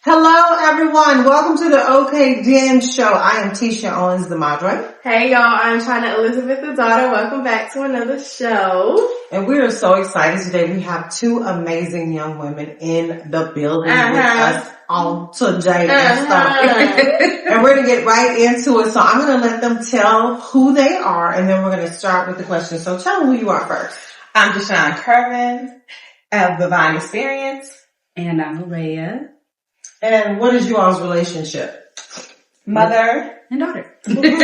Hello, everyone. Welcome to the OK Den Show. I am Titia, Owens, the moderator. Hey, y'all. I'm Chyna, Elizabeth, the daughter. Welcome back to another show. And we are so excited today. We have two amazing young women in the building with us on today. And we're going to get right into it. So I'm going to let them tell who they are, and then we're going to start with the questions. So tell them who you are first. I'm Deshawn Curvin of Divine Experience. And I'm Alea. And what is you all's relationship? Mother and daughter. Okay, then.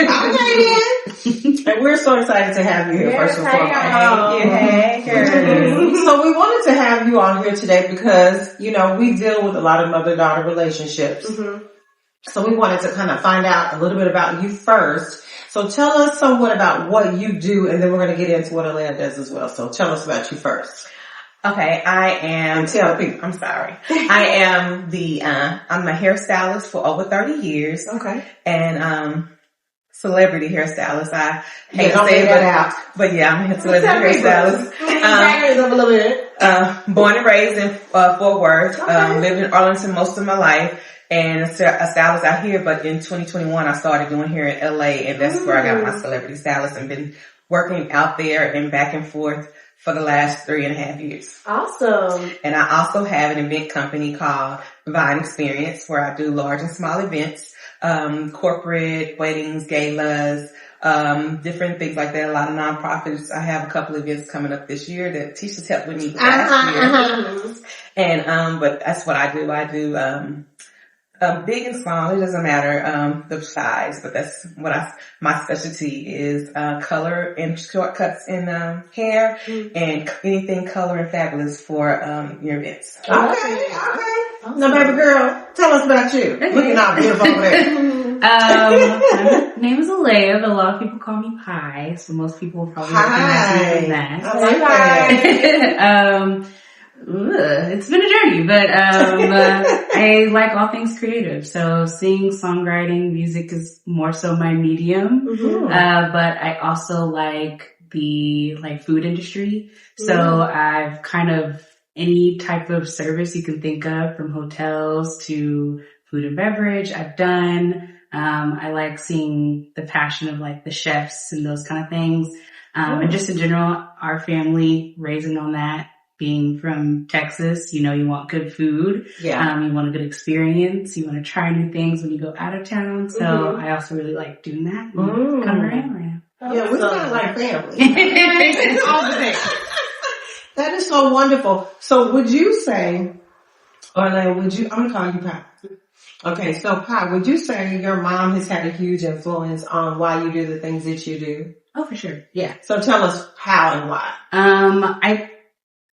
And we're so excited to have you here, first and foremost. Hey, girl. So we wanted to have you on here today because, you know, we deal with a lot of mother-daughter relationships. Mm-hmm. So we wanted to kind of find out a little bit about you first. So tell us somewhat about what you do, and then we're going to get into what Alea does as well. So tell us about you first. Okay, I am a hairstylist for over 30 years. Okay. And celebrity hairstylist. I hate to say it, but yeah, I'm a celebrity hairstylist. Born and raised in Fort Worth. Lived in Arlington most of my life. And a stylist out here, but in 2021 I started doing here in LA, and that's where I got my celebrity stylist and been working out there and back and forth for the last 3.5 years. Awesome. And I also have an event company called Divine Experience where I do large and small events, corporate, weddings, galas, different things like that. A lot of nonprofits. I have a couple of events coming up this year that Titia's helped with me last year. And, but that's what I do. I do, big and small, it doesn't matter, the size, but that's what my specialty is, color and shortcuts in, hair and anything color and fabulous for, your events. Okay. Awesome. Now, baby girl, tell us about you. Looking out beautiful over there. My name is Alea, but a lot of people call me Pie, so most people will probably recognize me from that. I like that. It's been a journey, but I like all things creative. So singing, songwriting, music is more so my medium. Mm-hmm. But I also like the food industry. So I've kind of any type of service you can think of, from hotels to food and beverage, I've done. I like seeing the passion of the chefs and those kind of things. And just in general, our family raising on that. Being from Texas, you want good food. Yeah. You want a good experience. You want to try new things when you go out of town. So I also really like doing that. Kind of where I am right now. Yeah, we're kind of like family. All the things. That is so wonderful. So would you say, I'm going to call you Pie. Okay, so Pie, would you say your mom has had a huge influence on why you do the things that you do? Oh, for sure. Yeah. So tell us how and why.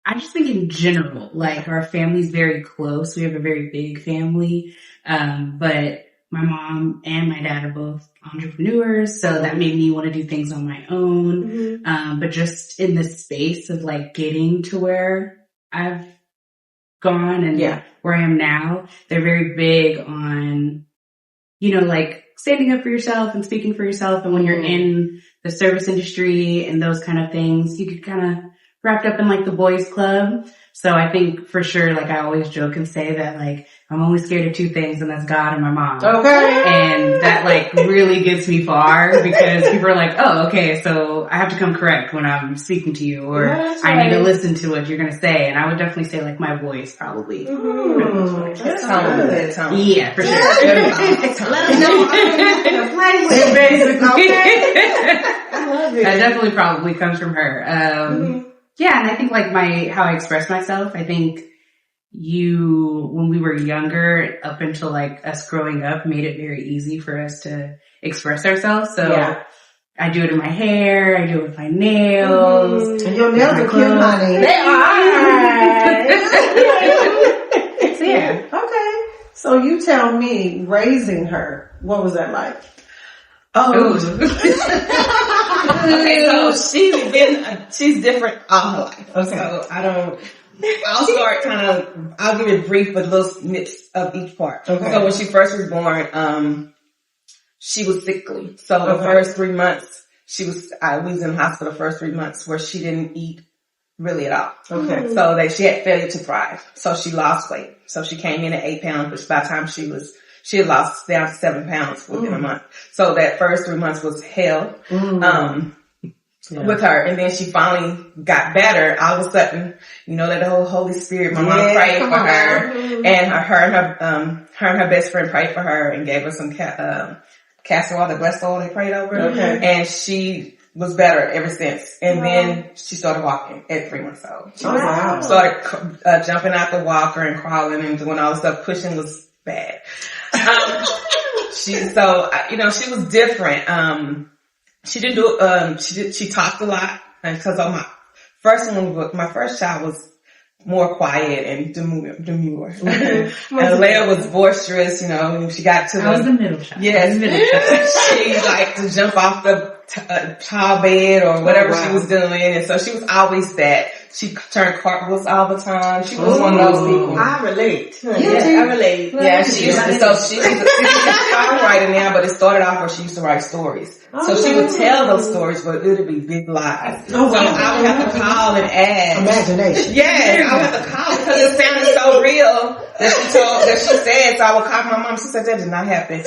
I just think in general, our family's very close. We have a very big family. But my mom and my dad are both entrepreneurs. So that made me want to do things on my own. But just in the space of getting to where I've gone and where I am now, they're very big on, standing up for yourself and speaking for yourself. And when you're in the service industry and those kind of things, you could kind of wrapped up in the boys club. So I think for sure, I always joke and say that I'm only scared of two things, and that's God and my mom. Okay. And that really gets me far because people are like, oh, okay, so I have to come correct when I'm speaking to you, or I need to listen to what you're going to say. And I would definitely say my voice probably. That's tone. Yeah, for sure. Let us know how to play with basically. I love it. That definitely probably comes from her. Yeah, and I think how I express myself, I think when we were younger, up until us growing up, made it very easy for us to express ourselves. So I do it in my hair, I do it with my nails. And your nails are cute, honey. They are. So yeah. Okay. So you tell me, raising her, what was that like? Oh. Okay, so she's different all her life. Okay. So I'll give it brief with little snips of each part. Okay. So when she first was born, she was sickly. So the first 3 months, I was in the hospital the first 3 months where she didn't eat really at all. Okay. So she had failure to thrive. So she lost weight. So she came in at 8 pounds, but by the time she had lost down to 7 pounds within a month. So that first 3 months was hell. With her, and then she finally got better. All of a sudden, that the whole Holy Spirit, my mom prayed for her, and her best friend prayed for her and gave her some castor oil, the blessed oil they prayed over, and she was better ever since. And then she started walking at 3 months old. Started jumping out the walker and crawling and doing all the stuff. Pushing was bad. She was different. She didn't do, she talked a lot, because on my first child was more quiet and demure. And Leia was boisterous, she got to I was the middle child. Yes. She liked to jump off the tall bed or whatever she was doing, and so she was always that. She turned cartwheels all the time. She was one of those people. I relate. I relate. Yeah, she was a songwriter now, but it started off where she used to write stories. So she would tell those stories, but it would be big lies. So I would have to call and ask. Imagination. Yes, I would have to call because it sounded so real that she said. So I would call my mom. She said that did not happen. And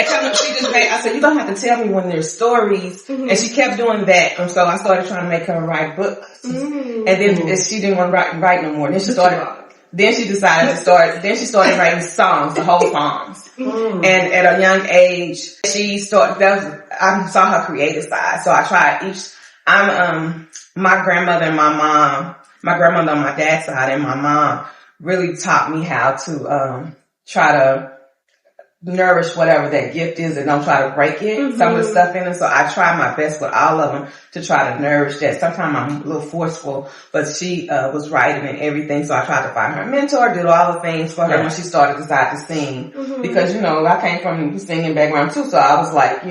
I said, you don't have to tell me when there's stories. And she kept doing that. And so I started trying to make her write books. And then she didn't want to write no more. Then she decided to start, then she started writing songs, the whole songs. And at a young age, I saw her creative side. So I tried my grandmother and my grandmother on my dad's side and my mom really taught me how to, try to nourish whatever that gift is and don't try to break it, some of the stuff in it. So I try my best with all of them to try to nourish that. Sometimes I'm a little forceful, but she was writing and everything. So I tried to find her a mentor, did all the things for her when she decided to sing. Because, I came from a singing background too. So I was like,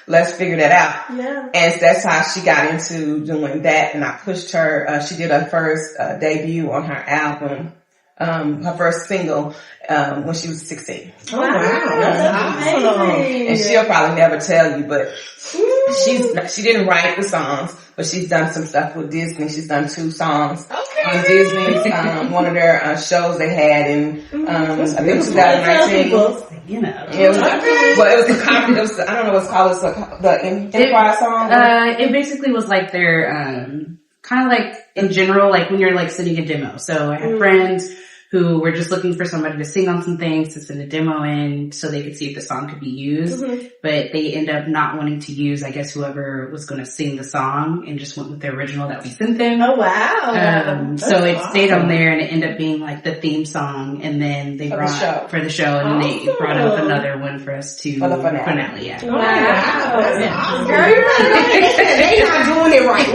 let's figure that out. Yeah. And that's how she got into doing that. And I pushed her. She did her first debut on her album. Her first single, when she was 16. Oh wow. That's amazing. And she'll probably never tell you, but she didn't write the songs, but she's done some stuff with Disney. She's done 2 songs on Disney's, one of their, shows they had in, I think 2019. It was the comedy, I don't know what's called, it's the Empire song. It basically was like their, kind of like in general, like when you're like sending a demo. So I had friends who were just looking for somebody to sing on some things to send a demo in so they could see if the song could be used. But they end up not wanting to use, I guess, whoever was going to sing the song and just went with the original that we sent them. Oh, wow. So it stayed on there and it ended up being like the theme song, and then they brought for the show, and then they brought up another one for us to for the finale. Yeah. Wow. That's awesome. Girl, they not doing it right.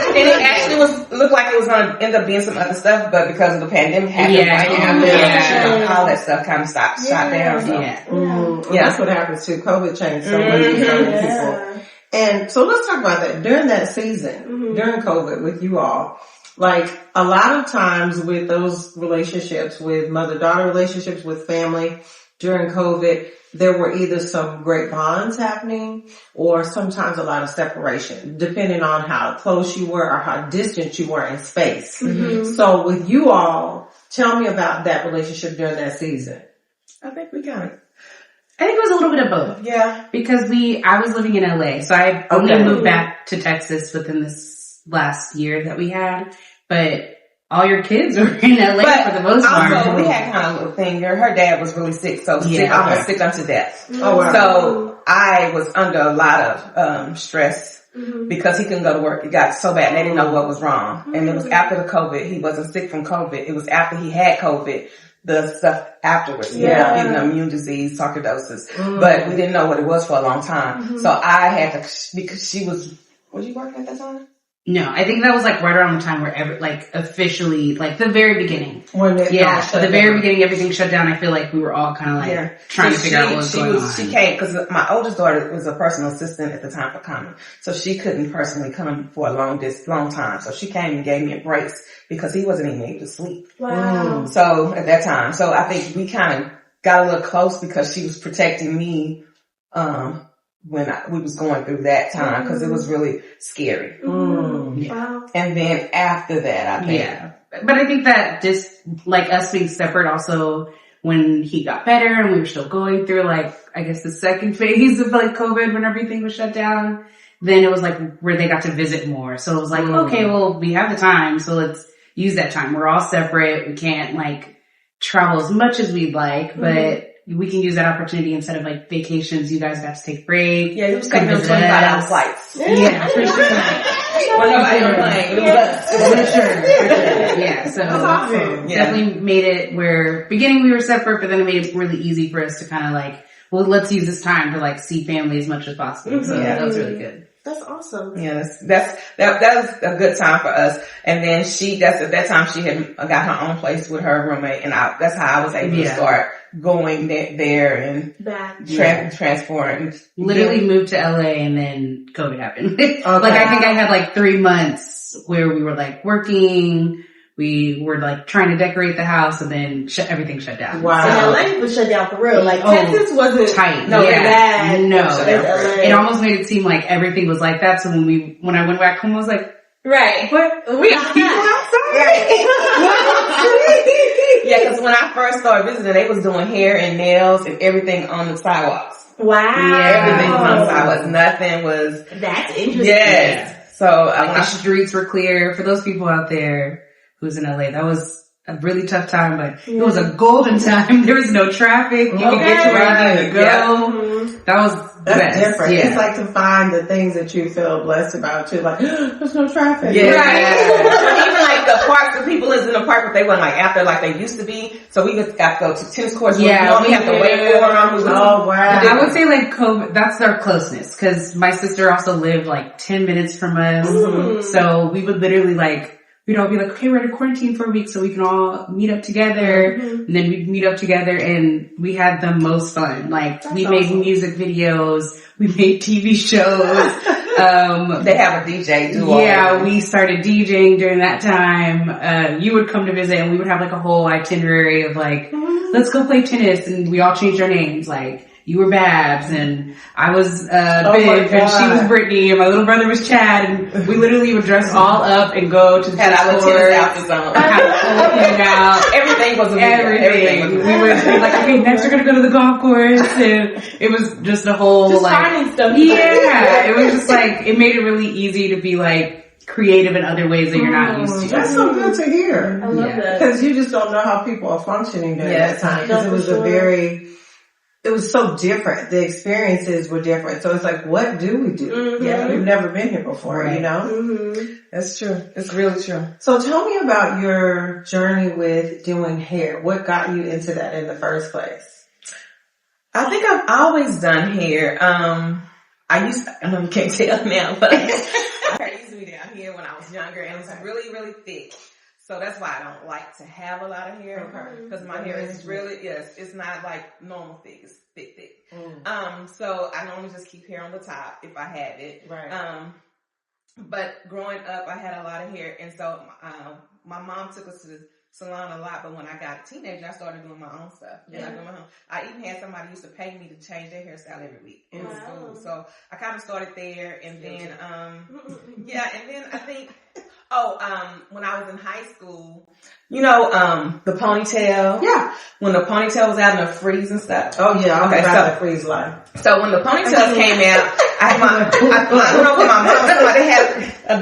And it actually looked like it was going to end up being some other stuff, but because of the pandemic happened all that stuff kind of shot down. So. That's what happens too. COVID changed so much for so many people. And so let's talk about that. During that season, during COVID with you all, like a lot of times with those relationships, with mother-daughter relationships, with family during COVID, there were either some great bonds happening or sometimes a lot of separation, depending on how close you were or how distant you were in space. So with you all, tell me about that relationship during that season. I think it was a little bit of both. Yeah. Because I was living in LA, so I only moved back to Texas within this last year that we had, but all your kids were in LA for the most part. Also, we had kind of a little thing. Her dad was really sick, almost sick unto death. Oh, wow. So I was under a lot of stress because he couldn't go to work. It got so bad, and they didn't know what was wrong. And it was after the COVID. He wasn't sick from COVID. It was after he had COVID. The stuff afterwards, getting immune disease, sarcoidosis, but we didn't know what it was for a long time. So I had to, because she was you working at that time? No, I think that was like right around the time where officially, like the very beginning. When the very beginning, everything shut down. I feel like we were all kind of like trying to figure out what was going on. She came, because my oldest daughter was a personal assistant at the time for coming. So she couldn't personally come for a long time. So she came and gave me a brace because he wasn't even able to sleep. Wow. So at that time, so I think we kind of got a little close because she was protecting me, when we was going through that time, because it was really scary. Mm-hmm. Yeah. And then after that, I think. Yeah. But I think that just like us being separate also, when he got better and we were still going through like, I guess the second phase of like COVID when everything was shut down, then it was like where they got to visit more. So it was like, okay, well, we have the time, so let's use that time. We're all separate. We can't like travel as much as we'd like, but we can use that opportunity instead of like vacations. You guys got to take a break. Yeah, it was taking them 25-hour flights. Yeah, for sure. Well, nobody on the plane. It was us. For sure. Yeah, so That's awesome. definitely made it where beginning we were separate, but then it made it really easy for us to kind of like, well, let's use this time to like see family as much as possible. So that was really good. That's awesome. Yes, that was a good time for us. And then at that time she had got her own place with her roommate, and that's how I was able to start going there and transporting. Literally moved to LA and then COVID happened. Like I think I had like 3 months where we were like working. We were like trying to decorate the house and then everything shut down. Wow. So LA was shut down for real. Like Texas wasn't tight. bad. No. It almost made it seem like everything was like that. So when I went back home, I was like, right. What? We got people outside. Right. Yeah, because when I first started visiting, they was doing hair and nails and everything on the sidewalks. Wow. Everything was on the sidewalks. Nothing was. That's interesting. Yes. So like the streets were clear. For those people out there who's in LA, that was a really tough time, but it was a golden time. There was no traffic. You could get to where you needed to go. Yeah. That was That's different. Yeah. It's like to find the things that you feel blessed about too. Like, there's no traffic. Yeah. Even like the parks, the people is in the park, but they weren't like out there like they used to be. So we just got to go to tennis courts. Yeah. We have to wait for them. Oh, wow. I would say like COVID, that's our closeness, because my sister also lived like 10 minutes from us. So we would literally like, we'd all be like, okay, we're in quarantine for a week so we can all meet up together. And then we'd meet up together and we had the most fun. Like we made music videos, we made TV shows. They have a DJ do Yeah, we started DJing during that time. You would come to visit and we would have like a whole itinerary of like, let's go play tennis, and we all changed our names. Like, you were Babs, and I was Viv, and she was Brittany, and my little brother was Chad, and we literally would dress all up and go to the had our tennis outfits on. Everything was everything. We were like, okay, next we're gonna go to the golf course, and it was just a whole just like finding stuff. Yeah, it was just like it made it really easy to be like creative in other ways that you're not used to. That's so good to hear. I love that. Because you just don't know how people are functioning during that time. Because it was it was so different. The experiences were different. So it's like, what do we do? Yeah, we've never been here before, you know? That's true. It's really true. So tell me about your journey with doing hair. What got you into that in the first place? I think I've always done hair. I know you can't tell now, but I used to be down here when I was younger, and it was really, really thick. So that's why I don't like to have a lot of hair, because my hair is really, it's not like normal thick, it's thick. So I normally just keep hair on the top if I have it. Right. But growing up, I had a lot of hair, and so my mom took us to the salon a lot, but when I got a teenager, I started doing my own stuff. I even had somebody used to pay me to change their hairstyle every week in school. So I kind of started there, and then, and then I think, when I was in high school, you know, the ponytail. Yeah. When the ponytail was out in the freeze and stuff. Oh yeah, I forgot the freeze line. So when the ponytails came out, I don't know what my mom was had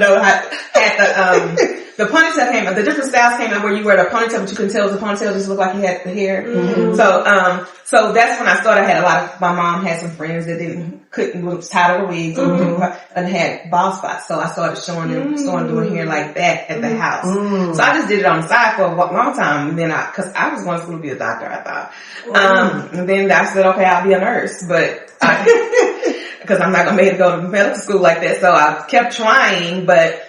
the ponytail came out, the different styles came out where you wear the ponytail, but you couldn't tell it was a ponytail, just looked like you had the hair. So that's when I started. I had my mom had some friends that was tired of the wigs and had bald spots. So I started showing them doing hair like that at the house. So I just did it on the side for a long time. And then cause I was going to school to be a doctor, I thought. And then I said, okay, I'll be a nurse, but cause I'm not going to be able to go to medical school like that. So I kept trying, but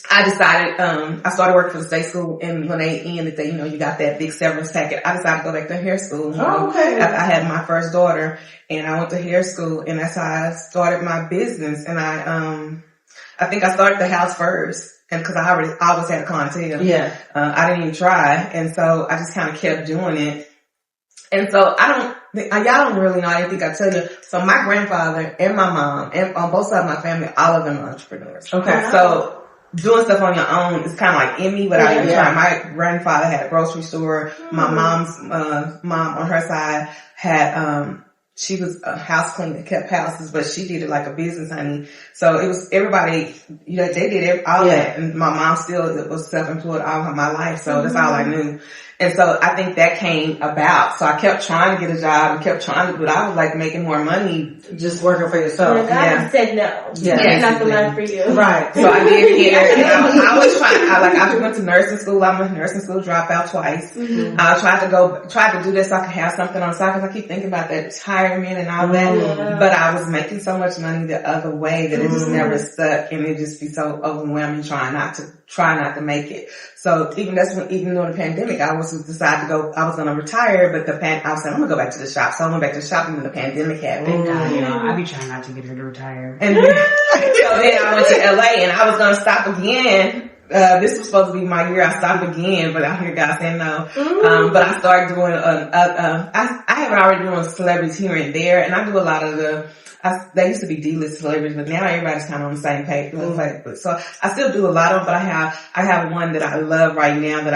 I decided, I started working for the state school, and when they ended, you got that big severance packet. I decided to go back to hair school. Okay. After I had my first daughter, and I went to hair school, and that's how I started my business. And I think I started the house first, and cause I always had a clientele. Yeah. I didn't even try. And so I just kind of kept doing it. And so y'all don't really know. I didn't think I tell you. So my grandfather and my mom and on both sides of my family, all of them are entrepreneurs. Okay. So doing stuff on your own is kind of like in me without even trying. My grandfather had a grocery store. My mom's mom on her side had she was a house cleaner, kept houses, but she did it like a business, honey. So it was everybody, they did all that. And my mom still was self-employed all of my life. So that's all I knew. And so I think that came about. So I kept trying to get a job and kept trying to, but I was like making more money just working for yourself. And God said no. Yeah. That's not the life for you. Right. So I did here. I was trying, I went to nursing school. I'm a nursing school dropout twice. I tried to do this so I could have something on the side because I keep thinking about that retirement and all that. But I was making so much money the other way that it just never stuck, and it just be so overwhelming trying not to make it. So even during the pandemic, I was going to retire, but I was saying, I'm going to go back to the shop. So I went back to the shop and then the pandemic happened. I be trying not to get her to retire. And then, so then I went to LA and I was going to stop again. This was supposed to be my year. I stopped again, but I hear God saying no. But I started doing, I have already doing celebrities here and there, and I do a lot of they used to be D-list celebrities, but now everybody's kind of on the same page. So I still do a lot of them, but I have one that I love right now that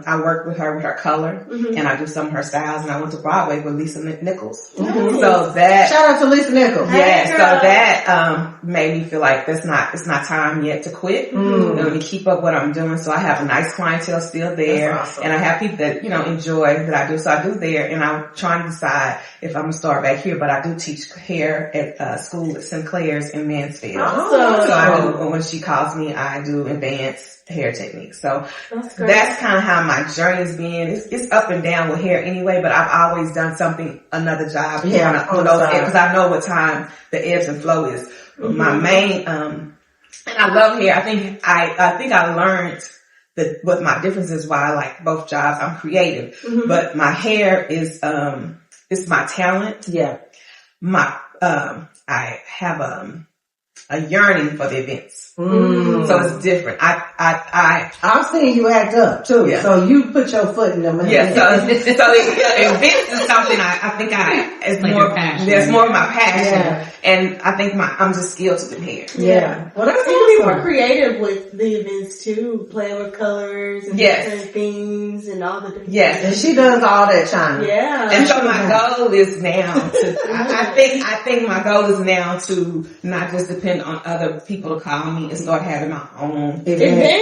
I work with her color, and I do some of her styles, and I went to Broadway with Lisa Nichols. So that, shout out to Lisa Nichols. Yeah, so that, made me feel like it's not time yet to quit. Let me keep up what I'm doing. So I have a nice clientele still there, awesome. And I have people that, enjoy that I do. So I do there, and I'm trying to decide if I'm going to start back here, but I do teach hair at school at Sinclair's in Mansfield. Awesome. So I do, when she calls me, I do advanced hair techniques. So that's kind of how my journey's been. It's up and down with hair anyway, but I've always done another job. Because I know what time the ebbs and flow is. My main, and I love hair. I think I learned that what my difference is why I like both jobs. I'm creative, but my hair is, it's my talent. Yeah. I have a yearning for the events. So it's different. I've seen you act up too. Yeah. So you put your foot in them. Yeah. So events is something I think it's like more passion. There's more of my passion. Yeah. And I think I'm just skilled to do hair. Yeah. Well, that's you can be more creative with the events too, playing with colors and different themes and all the different things. And she does all that, Chyna. Yeah. And so my goal is now to, I think my goal is now to not just depend on other people to call me and start having my own event.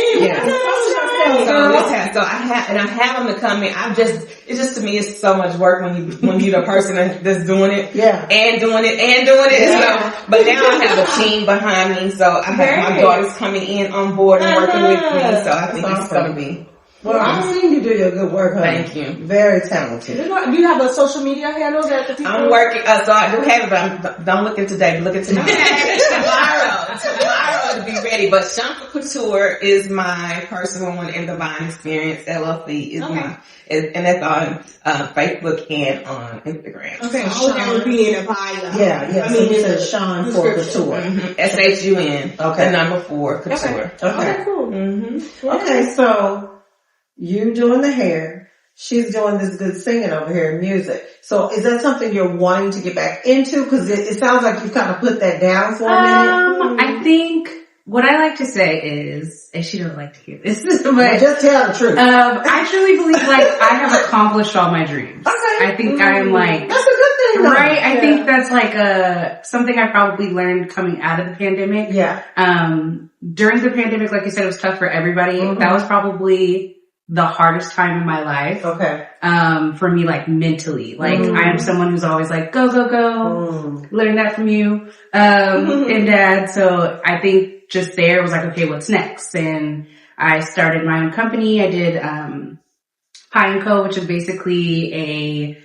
So I have them to come in. It's just to me, it's so much work when you're the person that's doing it. Yeah. And doing it. Yeah. So, but now I have a team behind me. So I have my daughters coming in on board and working with me. So I think it's going to be. Well, I've seen you do your good work, honey. Thank you. Very talented. Do you have a social media handle that the people? I'm working, so I do have it, but don't look at today, look at tomorrow. Tomorrow to be ready. But Shun Couture is my personal one, and Divine Experience LLC is mine. And that's on Facebook and on Instagram. Okay, that would be in a bio. Yeah. I mean, it's Shun for Couture. SHUN. Okay. The number 4 Couture. Okay, cool. Okay, so you doing the hair, she's doing this good singing over here in music. So is that something you're wanting to get back into? Because it sounds like you kind of put that down for a minute. I think what I like to say is, and she doesn't like to hear this, but just tell the truth. I truly believe I have accomplished all my dreams. Okay. I think I'm like, that's a good thing, though. Right? I think that's like something I probably learned coming out of the pandemic. Yeah. During the pandemic, like you said, it was tough for everybody. That was probably the hardest time in my life. Okay. For me, like mentally, like I am someone who's always like, go. Learn that from you, and Dad. So I think just there was like, okay, what's next? And I started my own company. I did, Pie & Co., which is basically a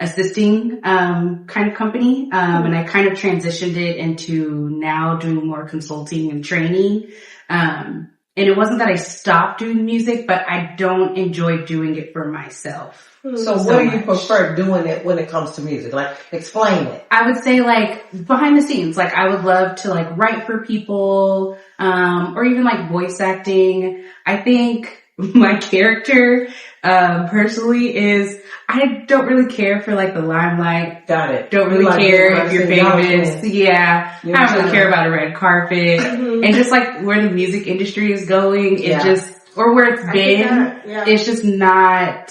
assisting, kind of company. And I kind of transitioned it into now doing more consulting and training. And it wasn't that I stopped doing music, but I don't enjoy doing it for myself. So what do you prefer doing it when it comes to music? Like, explain it. I would say like behind the scenes, like I would love to like write for people, or even like voice acting. I think my character personally is I don't really care for like the limelight. Got it. Don't really care if you're famous. Yeah. I don't really care about a red carpet. And just like where the music industry is going, it just, or where it's been, it's just not,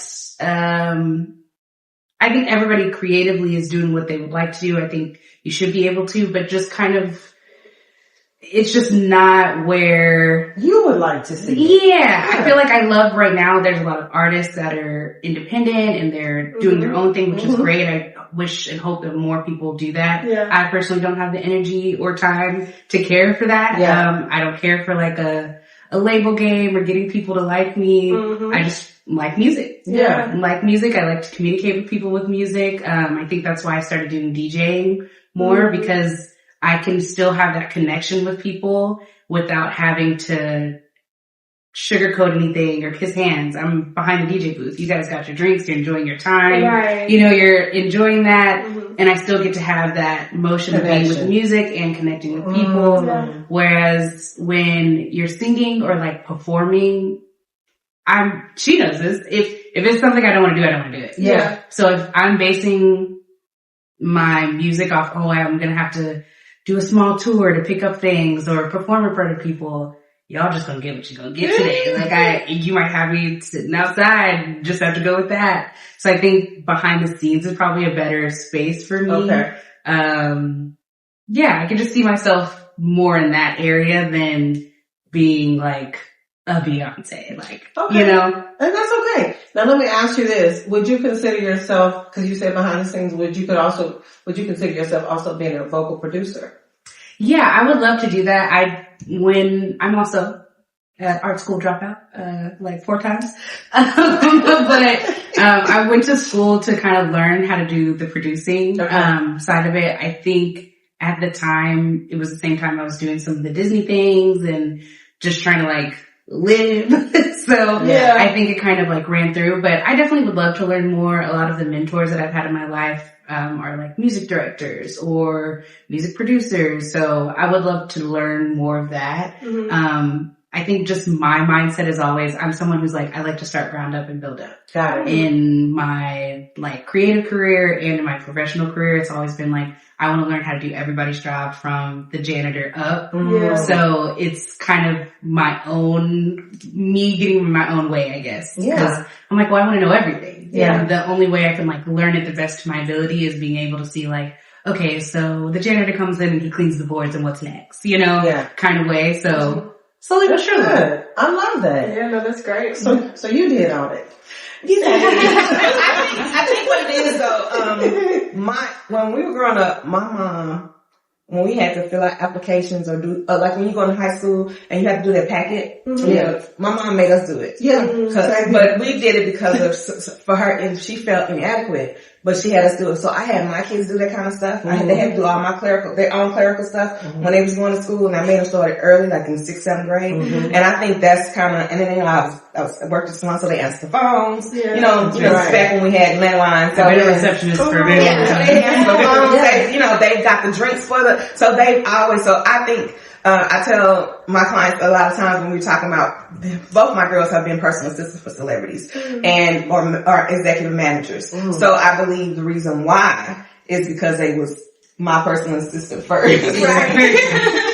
I think everybody creatively is doing what they would like to do. I think you should be able to, but just kind of, it's just not where you would like to see. Yeah. I feel like I love right now, there's a lot of artists that are independent and they're doing their own thing, which is great. I wish and hope that more people do that. Yeah. I personally don't have the energy or time to care for that. I don't care for like a label game or getting people to like me. I just like music. I like music. I like to communicate with people with music. I think that's why I started doing DJing more because I can still have that connection with people without having to sugarcoat anything or kiss hands. I'm behind the DJ booth. You guys got your drinks. You're enjoying your time. Right. You know, you're enjoying that. And I still get to have that motion of being with music and connecting with people. Whereas when you're singing or like performing, she knows this. If it's something I don't want to do, I don't want to do it. Yeah. So if I'm basing my music off, I'm going to have to do a small tour to pick up things or perform in front of people, y'all just gonna get what you're gonna get today. Like you might have me sitting outside, just have to go with that. So I think behind the scenes is probably a better space for me. Okay. I can just see myself more in that area than being like a Beyonce, you know? And that's okay. Now let me ask you this. Would you consider yourself, cause you said behind the scenes, would you consider yourself also being a vocal producer? Yeah, I would love to do that. I'm also at art school dropout, like 4 times. I went to school to kind of learn how to do the producing, side of it. I think at the time, it was the same time I was doing some of the Disney things and just trying to like live. I think it kind of like ran through, but I definitely would love to learn more. A lot of the mentors that I've had in my life, are like music directors or music producers. So I would love to learn more of that. I think just my mindset is always, I'm someone who's like, I like to start ground up and build up. Got it. In my like creative career and in my professional career, it's always been like, I want to learn how to do everybody's job from the janitor up. So it's kind of me getting in my own way, I guess. Because I'm like, well, I want to know everything. The only way I can like learn it the best to my ability is being able to see like, okay, so the janitor comes in and he cleans the boards and what's next, kind of way. So slowly but surely. Good. I love that. Yeah, no, that's great. So you did all that. I think what it is though, when we were growing up, my mom, when we had to fill out applications or do, like when you go to high school and you have to do that packet, my mom made us do it. But we did it because for her, and she felt inadequate, but she had us do it. So I had my kids do that kind of stuff. They had to do all their own clerical stuff when they was going to school, and I made them start it early, like in 6th, 7th grade. And I think that's kind of, and then I worked at salon, so they answered the phones. Back when we had landlines. So the receptionist for me. So they answered the phones. They got the drinks for so I think, I tell my clients a lot of times when we're talking about, both my girls have been personal assistants for celebrities and or executive managers. So I believe the reason why is because they was my personal assistant first.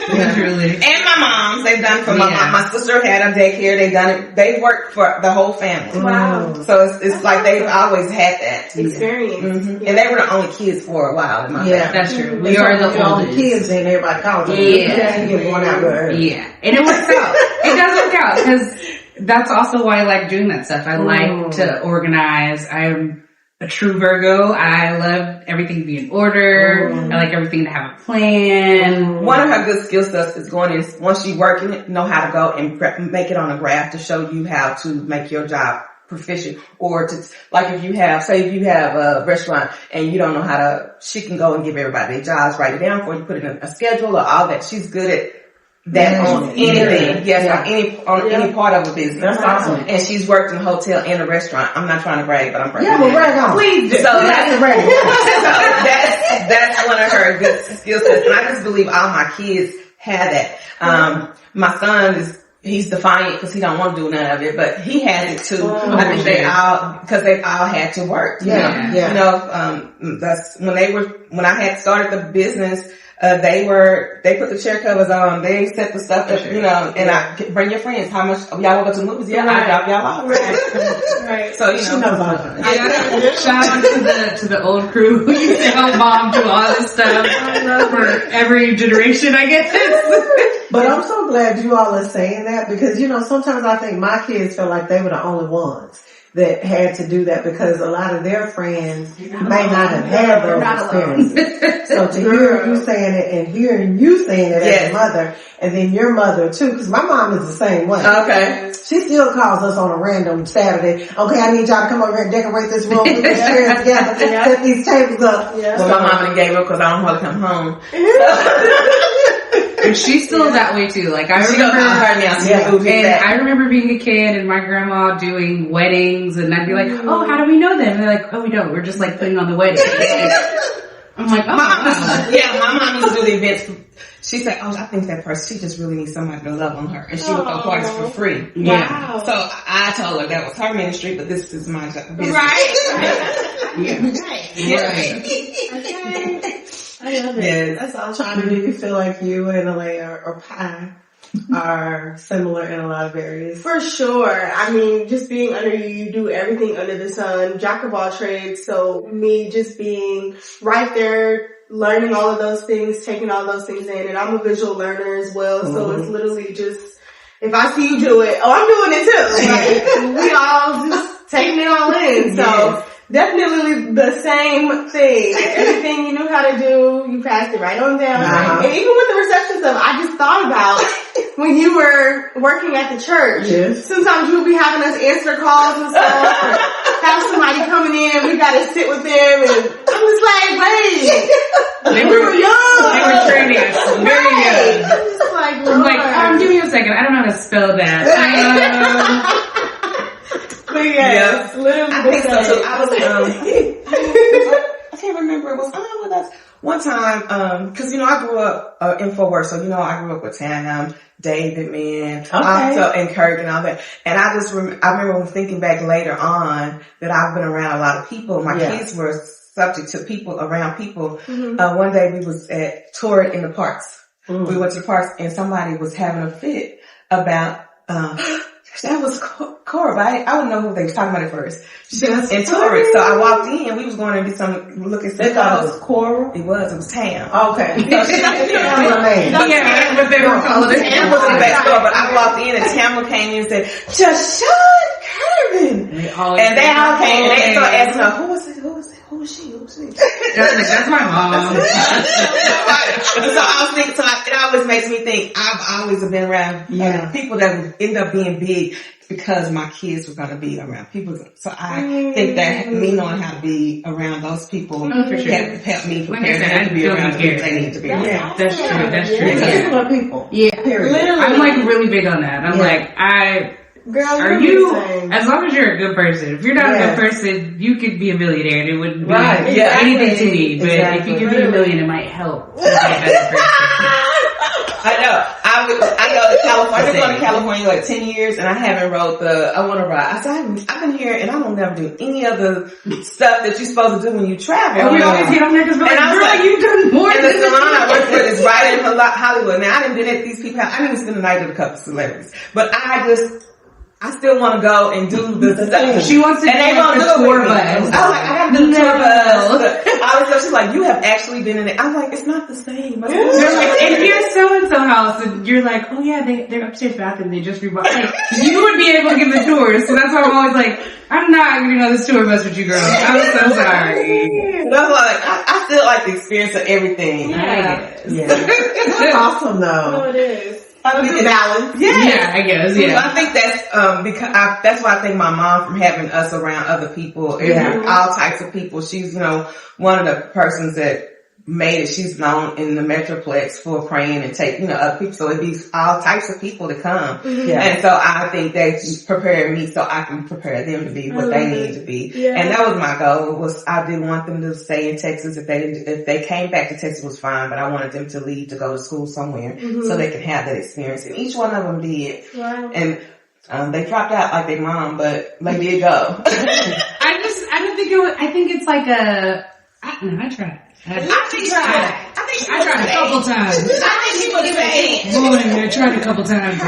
Literally. And my moms, they've done it for my mom. My sister had a daycare, they've done it, they worked for the whole family. Wow. So it's like they've always had that experience. And they were the only kids for a while in my family. That's true. We are the oldest kids and everybody calls them. And it works out. It does work out because that's also why I like doing that stuff. I like to organize. I'm a true Virgo. I love everything to be in order. I like everything to have a plan. One of her good skill sets is once you work in it, know how to go and make it on a graph to show you how to make your job proficient, or to, like if you have a restaurant and you don't know she can go and give everybody their jobs, write it down for you, put it in a schedule or all that. She's good at that on anything. On any part of a business. That's awesome. And she's worked in a hotel and a restaurant. I'm not trying to brag, but I'm bragging. Yeah, well, brag on. Please do. So that's one of her good skill sets. And I just believe all my kids have that. My son he's defiant because he don't want to do none of it, but he has it too. I think they all had to work. You know, that's when I had started the business. They put the chair covers on, they set the stuff up, you know, and I bring your friends. How much y'all want to go to the movies? Yeah, I drop y'all off. Right. So, you know. She knows all of it. Shout out to the old crew who used to help mom do all this stuff for every generation, I guess. But I'm so glad you all are saying that because, you know, sometimes I think my kids feel like they were the only ones that had to do that because a lot of their friends may not have had those experiences. So to hear you saying it and hearing you saying it as a mother and then your mother too, because my mom is the same way. Okay. She still calls us on a random Saturday. Okay, I need y'all to come over here and decorate this room, put these chairs together, set these tables up. Yeah. So my mom and gave up because I don't want to come home. And she's still that way too. Like I remember being a kid and my grandma doing weddings and I'd be like, oh, how do we know them? And they're like, oh, we don't. We're just like putting on the wedding. I'm like, oh. My mom used to do the events. She said, oh, I think that person, she just really needs somebody to love on her. And she would throw parties for free. Wow. So I told her that was her ministry, but this is my business. Right. Okay. I love it. Yes. That's awesome. Chyna, do you feel like you and Alea or Pie are similar in a lot of areas? For sure. I mean, just being under you, you do everything under the sun, jack of all trades. So me just being right there, learning all of those things, taking all those things in, and I'm a visual learner as well. So it's literally just, if I see you do it, oh, I'm doing it too. Like, we all just taking it all in. So definitely the same thing. Everything you knew how to do, you passed it right on down. And even with the reception stuff, I just thought about when you were working at the church. Yes. Sometimes you would be having us answer calls and stuff, or have somebody coming in, we gotta sit with them, and I'm just like, wait, They we were young. They were training us very young. I'm just like, I'm like, give me a second. I don't know how to spell that. But yeah, literally. I think so too. I was, I can't remember. It was with us one time, cause you know, I grew up, in Fort Worth. So, you know, I grew up with Tam, David, man, and Kirk and all that. And I remember thinking back later on that I've been around a lot of people. My kids were subject to people around people. One day we was touring in the parks. We went to the parks and somebody was having a fit about, that was Cora, right? I wouldn't know who they was talking about at first. She was in Torrance. So I walked in. We was going to get some, look at some. They thought it was Cora? It was Tam. Okay. So she was a man. Yeah, but they were colored. Tam was in the back door, but I walked in and Tamla came in and said, Shun Curvin. And they all came and they started asking her, who was it? Who was she? That's my mom. So I was thinking, it always makes me think, I've always been around people that would end up being big because my kids were going to be around people. So I think that me knowing how to be around those people helped me prepare them to be around the people they need to be around. Yeah, that's true. That's true. Similar people. Yeah. Period. I'm like really big on that. I'm like, Girl, are you, as long as you're a good person, if you're not a good person, you could be a millionaire and it wouldn't be anything to me. But if you give me $1 million, it might help to be a better person. I know. I go to California. I've been going to California like 10 years and I haven't rode I want to ride. I said, I've been here and I don't never do any of the stuff that you're supposed to do when you travel. And we always get on there because we're like, girl, you've done more than this. And the salon I work with is right in Hollywood. Now I didn't been at these people. I didn't spend the night with a couple celebrities. But I still want to go and do the stuff. She wants to and they won't do it tour with me. I was like, I gotta do the tour bus. She's like, you have actually been in it. I'm like, it's not the same. They're like, and here's so-and-so house. And you're like, oh yeah, they're upstairs bathroom. They just rebought. Like, you would be able to give the tours. So that's why I'm always like, I'm not getting on this tour bus with you girls. I'm so sorry. But I'm like, I still like the experience of everything. Yeah. That's awesome though. Oh, it is. I think it's balance. Yeah, I guess. Yeah. I think that's because that's why I think my mom, from having us around other people, all types of people. She's one of the persons that made it. She's known in the Metroplex for praying and taking, other people. So it'd be all types of people to come. Yeah. And so I think they prepared me so I can prepare them to be what they need to be. Yeah. And that was my goal. I didn't want them to stay in Texas. If they came back to Texas, it was fine, but I wanted them to leave to go to school somewhere so they could have that experience. And each one of them did. Wow. And they dropped out like their mom, but they did go. I don't think it was, I think it's like I tried. I tried a couple times. I think she was saying. Boy, I tried a couple times. The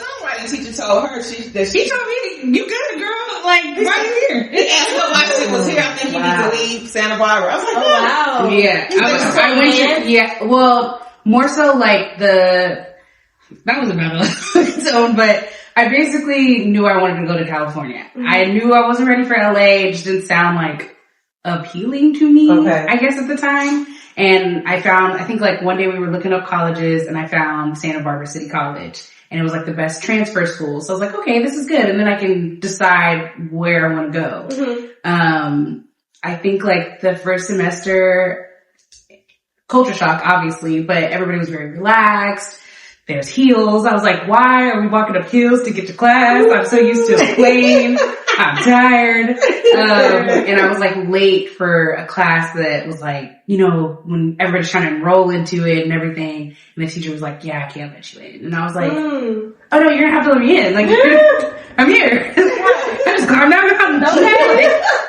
songwriting teacher told her she told me, you good, girl, like right here. He asked her why she was here. I think he needs to leave Santa Barbara. I was like, wow. Yeah, I went to, yeah, well, more so like that was about its own, but I basically knew I wanted to go to California. I knew I wasn't ready for LA. It just didn't sound like appealing to me, I guess at the time. And I think like one day we were looking up colleges and I found Santa Barbara City College and it was like the best transfer school. So I was like, okay, this is good. And then I can decide where I want to go. I think like the first semester, culture shock obviously, but everybody was very relaxed. There's heels. I was like, why are we walking up hills to get to class? I'm so used to a plane. I'm tired. And I was like late for a class that was like, when everybody's trying to enroll into it and everything. And the teacher was like, yeah, I can't let you in. And I was like, oh no, you're gonna have to let me in. Like, I'm here. I just calm down.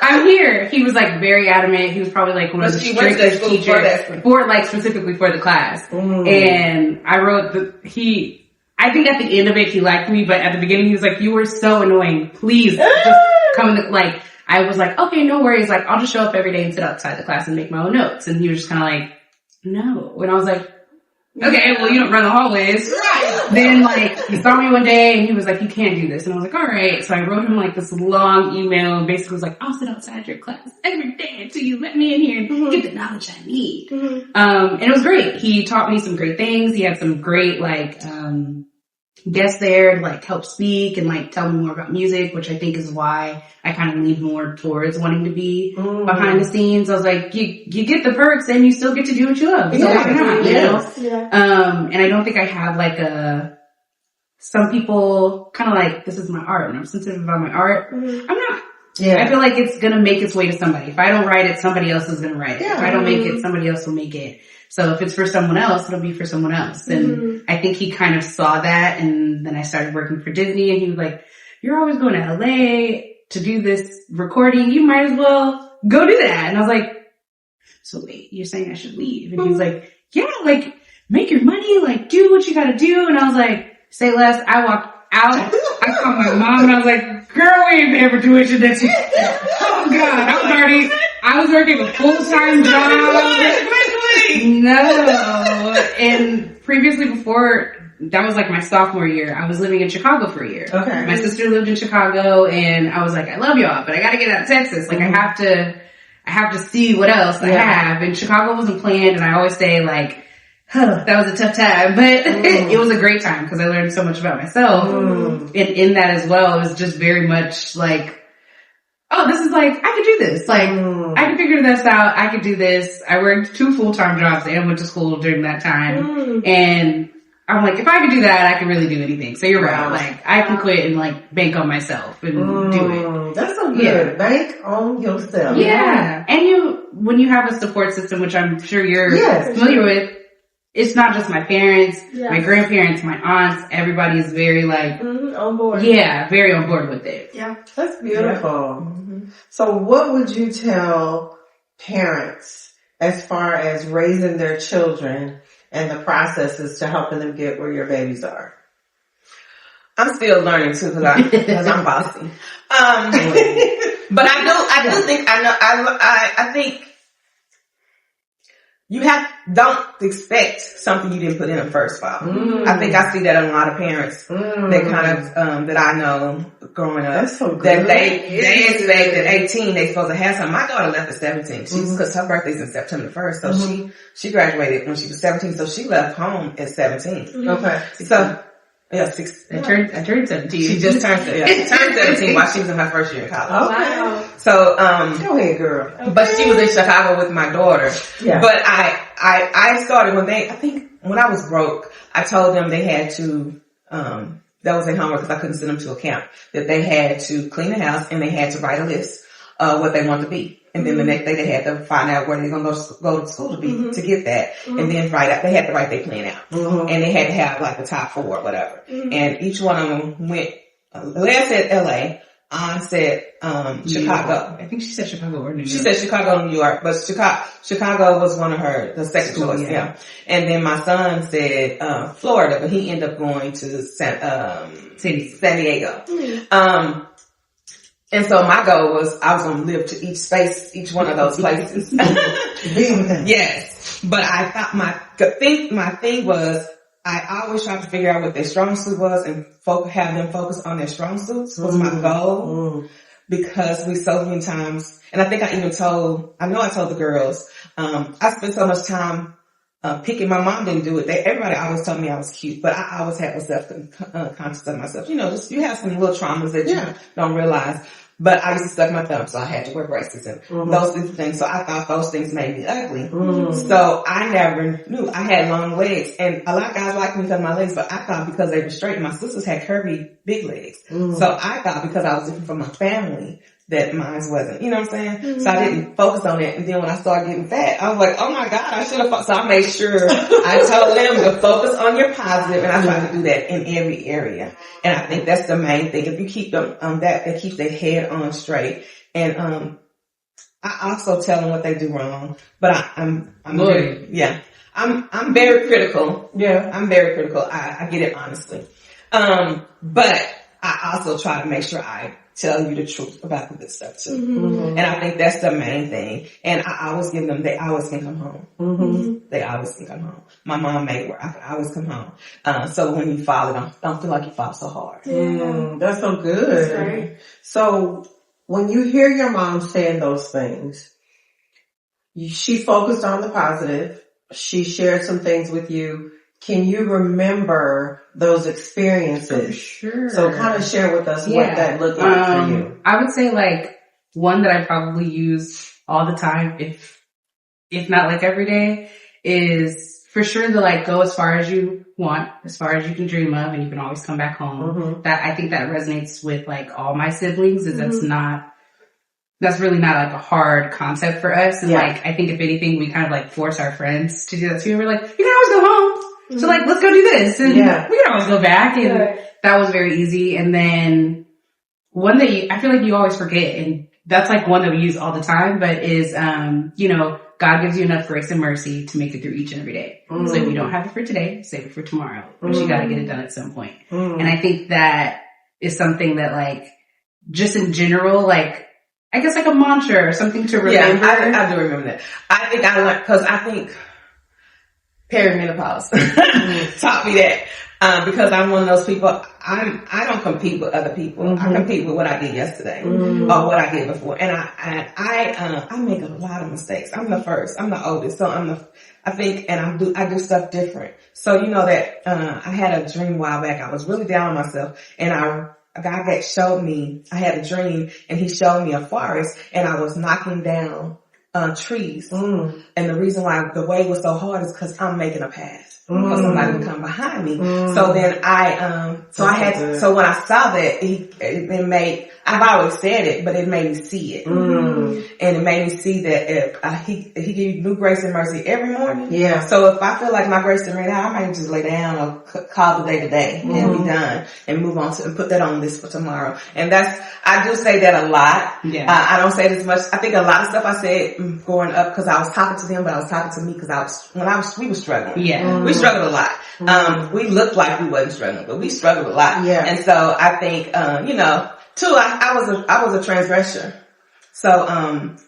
I'm here. He was like very adamant. He was probably like one of the strictest teachers specifically for the class. And I wrote I think at the end of it, he liked me, but at the beginning he was like, you were so annoying. Please just come in. I was like, okay, no worries. Like, I'll just show up every day and sit outside the class and make my own notes. And he was just kind of like, no. And I was like, okay, well, you don't run the hallways. Right. Then he saw me one day and he was like, you can't do this. And I was like, all right. So I wrote him this long email and basically was like, I'll sit outside your class every day until you let me in here and get the knowledge I need. And it was great. He taught me some great things. He had some great guests there to help speak and tell me more about music, which I think is why I kind of lean more towards wanting to be behind the scenes. I was like, you get the perks and you still get to do what you love. So why not? And I don't think I have some people kind of this is my art and I'm sensitive about my art. I'm not. Yeah. I feel like it's gonna make its way to somebody. If I don't write it, somebody else is gonna write it. If I don't make it, somebody else will make it. So if it's for someone else, it'll be for someone else. And I think he kind of saw that, and then I started working for Disney, and he was like, you're always going to LA to do this recording. You might as well go do that. And I was like, so wait, you're saying I should leave? And he was like, yeah, make your money, do what you gotta do. And I was like, say less. I walked out. I called my mom and I was like, girl, we ain't paying for tuition next year. Oh God, I was working a full-time job. No. And previously before, that was my sophomore year, I was living in Chicago for a year. Okay. My sister lived in Chicago and I was like, I love y'all, but I gotta get out of Texas. I have to see what else I have. And Chicago wasn't planned, and I always say that was a tough time, but it was a great time because I learned so much about myself. And in that as well, it was just very much oh, this is I could do this. I could figure this out. I could do this. I worked 2 full-time jobs and went to school during that time. And I'm like, if I could do that, I can really do anything. So you're right. I can quit and bank on myself and do it. That's so good. Yeah. Bank on yourself. Yeah. And when you have a support system, which I'm sure you're familiar with, it's not just my parents, my grandparents, my aunts, everybody is very on board. Yeah, very on board with it. Yeah. That's beautiful. So what would you tell parents as far as raising their children and the processes to helping them get where your babies are? I'm still learning too because I'm bossy. But I think you don't expect something you didn't put in them first of all. I think I see that in a lot of parents that kind of, that I know growing up. That's so good. That they expect at 18 they supposed to have something. My daughter left at 17. Cause her birthday's in September 1st. So she graduated when she was 17. So she left home at 17. Okay. So Yeah, 16. I turned 17. She just turned 17 while she was in her first year of college. Okay. Wow. So, Go ahead, girl. but she was in Chicago with my daughter. Yeah. But I started I think when I was broke, I told them they had to, that was their homework because I couldn't send them to a camp, that they had to clean the house and they had to write a list of what they wanted to be. And then the next day they had to find out where they're going to go to school to be, to get that. And then they had to write their plan out. And they had to have like the top 4 or whatever. And each one of them went, Leah said LA, Ann said, Chicago. I think she said Chicago or New York. She said Chicago, New York, but Chicago was one of the second choice, yeah. And then my son said, Florida, but he ended up going to San Diego. And so my goal was I was going to live to each one of those places. Yes. But I thought my thing was I always tried to figure out what their strong suit was and have them focus on their strong suits was my goal. Because we so many times, and I think I told the girls, I spent so much time picking. My mom didn't do it. Everybody always told me I was cute, but I always had myself conscious of myself. Just you have some little traumas that you don't realize. But I used to suck my thumb, so I had to wear braces and those different things. So I thought those things made me ugly. So I never knew. I had long legs, and a lot of guys liked me because of my legs, but I thought because they were straight, my sisters had curvy, big legs. So I thought because I was different from my family that mine wasn't. You know what I'm saying? So I didn't focus on it. And then when I started getting fat, I was like, oh my God, I should have. So I made sure I told them to focus on your positive, and I tried to do that in every area. And I think that's the main thing. If you keep them that, it keeps their head on straight. And I also tell them what they do wrong. But I'm very critical. Yeah, I'm very critical. I get it honestly. But I also try to make sure I tell you the truth about the good stuff too. And I think that's the main thing. And I always give them, they always can come home. They always can come home. My mom made where I can always come home. So when you fall, don't feel like you fall so hard. That's so good. That's right. So when you hear your mom saying those things, she focused on the positive. She shared some things with you. Can you remember those experiences? Sure. So kind of share with us what that looked like for you. I would say like one that I probably use all the time, if not like every day, is for sure to like go as far as you want, as far as you can dream of, and you can always come back home. That I think that resonates with like all my siblings. That's really not like a hard concept for us. And like I think if anything, we kind of like force our friends to do that too. We're like, you can always go home. So like, let's go do this. And we can always go back. And that was very easy. And then one that I feel like you always forget, and that's like one that we use all the time, but is, God gives you enough grace and mercy to make it through each and every day. So if you don't have it for today, save it for tomorrow. But you gotta get it done at some point. And I think that is something that like, just in general, like, I guess like a mantra or something to remember. Yeah, I do remember that. I think I learned, cause I think perimenopause taught me that. Because I'm one of those people, I don't compete with other people. I compete with what I did yesterday or what I did before. And I make a lot of mistakes. I'm the first. I'm the oldest. So I do stuff different. So you know that, I had a dream a while back. I was really down on myself, and a guy that showed me, I had a dream, and he showed me a forest, and I was knocking down trees. And the reason why the way was so hard is because I'm making a path. Because somebody would come behind me. So then so when I saw that, it made, I've always said it, but it made me see it. And it made me see that if he give you new grace and mercy every morning. Yeah. So if I feel like my grace is ran out, I might just lay down or call the day today and be done and move on and put that on this for tomorrow. And I do say that a lot. Yeah. I don't say it as much. I think a lot of stuff I said growing up because I was talking to them, but I was talking to me because we were struggling. Yeah. We struggled a lot. We looked like we wasn't struggling, but we struggled a lot. Yeah. And so I think, too, I was a transgressor. So,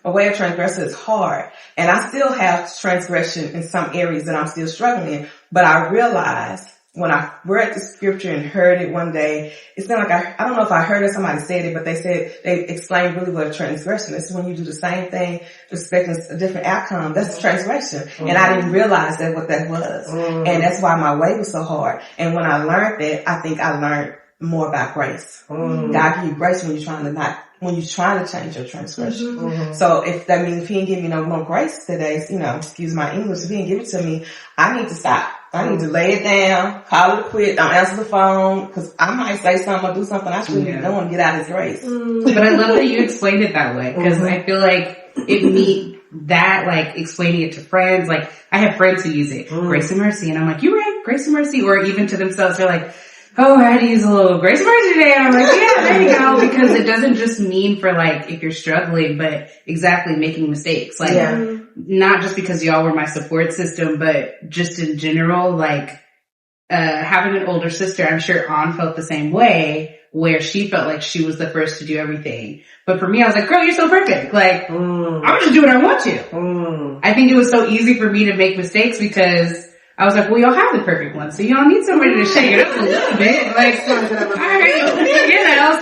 a way of transgressor is hard. And I still have transgression in some areas that I'm still struggling in. But I realized when I read the scripture and heard it one day, it's not like I don't know if I heard it, somebody said it, but they explained really what a transgression is. When you do the same thing, expecting a different outcome, that's a transgression. And I didn't realize that what that was. And that's why my way was so hard. And when I learned that, I think I learned more about grace. God give you grace when you're trying to change your transgression. So if that means if he didn't give me no more grace today, excuse my English, if he didn't give it to me, I need to stop. I need to lay it down, call it a quit, don't answer the phone, because I might say something or do something I shouldn't be doing to get out of his grace. But I love that you explained it that way, because I feel like explaining it to friends, like I have friends who use it, grace and mercy, and I'm like, you right, grace and mercy, or even to themselves, they're like, oh, I had to use a little grace and mercy today. And I'm like, yeah, there you go. Because it doesn't just mean for like, if you're struggling, but exactly making mistakes. Like, not just because y'all were my support system, but just in general, like, having an older sister, I'm sure Ann felt the same way, where she felt like she was the first to do everything. But for me, I was like, girl, you're so perfect. Like, I'm just do what I want to. I think it was so easy for me to make mistakes because I was like, well, y'all have the perfect one, so y'all need somebody to shake it up a little bit. Like, so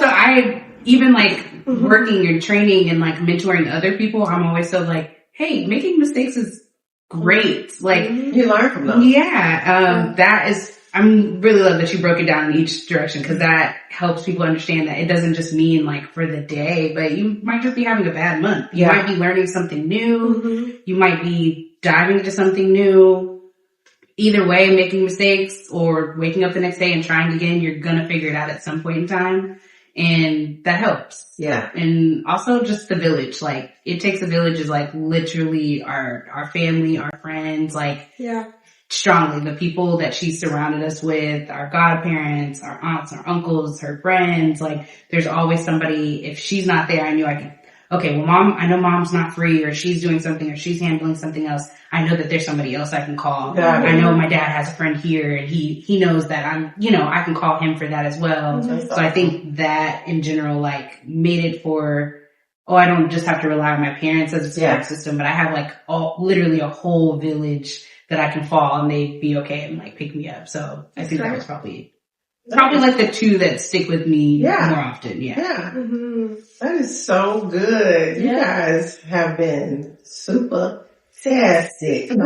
I, even like working and training and like mentoring other people, I'm always so like, hey, making mistakes is great. Like, you learn from them. Yeah. I'm really love that you broke it down in each direction, because that helps people understand that it doesn't just mean like for the day, but you might just be having a bad month. You might be learning something new. You might be diving into something new. Either way, making mistakes or waking up the next day and trying again, you're gonna figure it out at some point in time. And that helps. Yeah. And also just the village. Like, it takes a village is like literally our family, our friends, like, strongly. The people that she surrounded us with, our godparents, our aunts, our uncles, her friends. Like, there's always somebody. If she's not there, I knew I could, okay, well, I know mom's not free, or she's doing something, or she's handling something else. I know that there's somebody else I can call. I know my dad has a friend here, and he knows that I can call him for that as well. So I think that in general, like, made it for, I don't just have to rely on my parents as a support system, but I have like literally a whole village that I can fall and they'd be okay and like pick me up. So I think that was probably like the two that stick with me more often. Yeah. That is so good. You guys have been super fantastic. And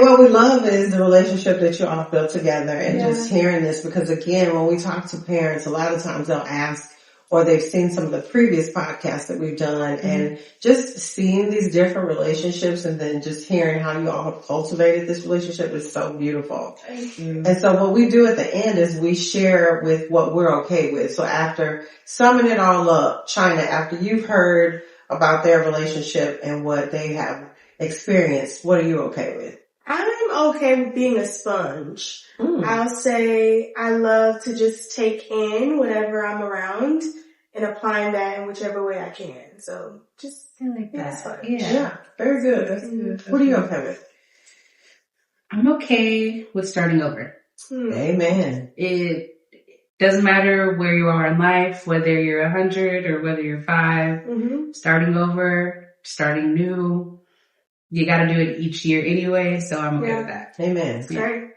what we love is the relationship that you all built together, and just hearing this, because again, when we talk to parents, a lot of times they'll ask, or they've seen some of the previous podcasts that we've done, and just seeing these different relationships and then just hearing how you all have cultivated this relationship is so beautiful. And so what we do at the end is we share with what we're okay with. So after summing it all up, Chyna, after you've heard about their relationship and what they have experienced, what are you okay with? I'm okay with being a sponge. I'll say I love to just take in whatever I'm around and applying that in whichever way I can. So just, I like that. Yeah, very good. That's good. What are you okay with? I'm okay with starting over. Amen. It doesn't matter where you are in life, whether you're 100 or whether you're 5, starting over, starting new. You gotta do it each year anyway, so I'm okay with that. Amen. Right.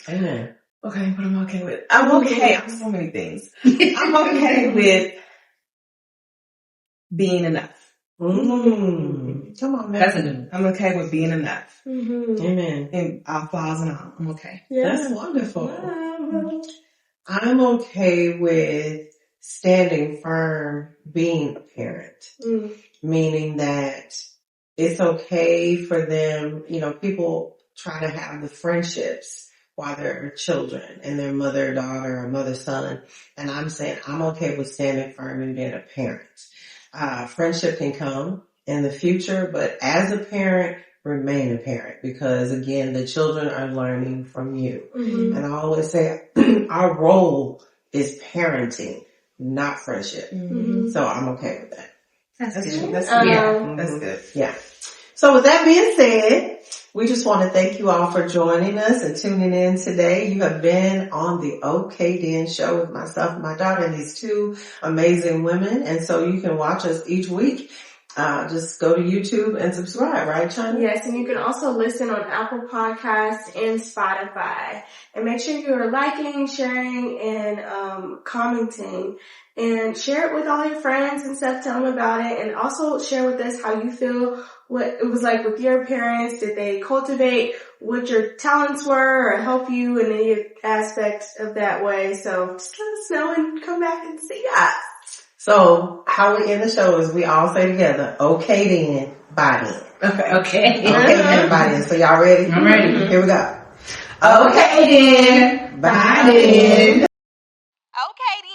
Amen. Okay, what am I okay with? I'm okay on so many things. I'm okay with being enough. Come on, man. That's a good one. I'm okay with being enough. Amen. And our flaws and all. I'm okay. That's wonderful. I'm okay with standing firm, being a parent, meaning that it's okay for them, people try to have the friendships while they're children and their mother, daughter, or mother, son. And I'm saying I'm okay with standing firm and being a parent. Friendship can come in the future, but as a parent, remain a parent, because again, the children are learning from you. And I always say our role is parenting, not friendship. So I'm okay with that. That's good. That's good. That's good. Yeah. So with that being said, we just want to thank you all for joining us and tuning in today. You have been on the OK Den show with myself and my daughter and these two amazing women. And so you can watch us each week just go to YouTube and subscribe, right, Chyna? Yes, and you can also listen on Apple Podcasts and Spotify. And make sure you're liking, sharing, and commenting. And share it with all your friends and stuff. Tell them about it. And also share with us how you feel, what it was like with your parents. Did they cultivate what your talents were or help you in any aspect of that way? So just let us know and come back and see us. So how we end the show is we all say together, okay then, bye then. Okay. Okay then, bye then. So y'all ready? I'm ready. Here we go. Okay then, bye then. Okay then.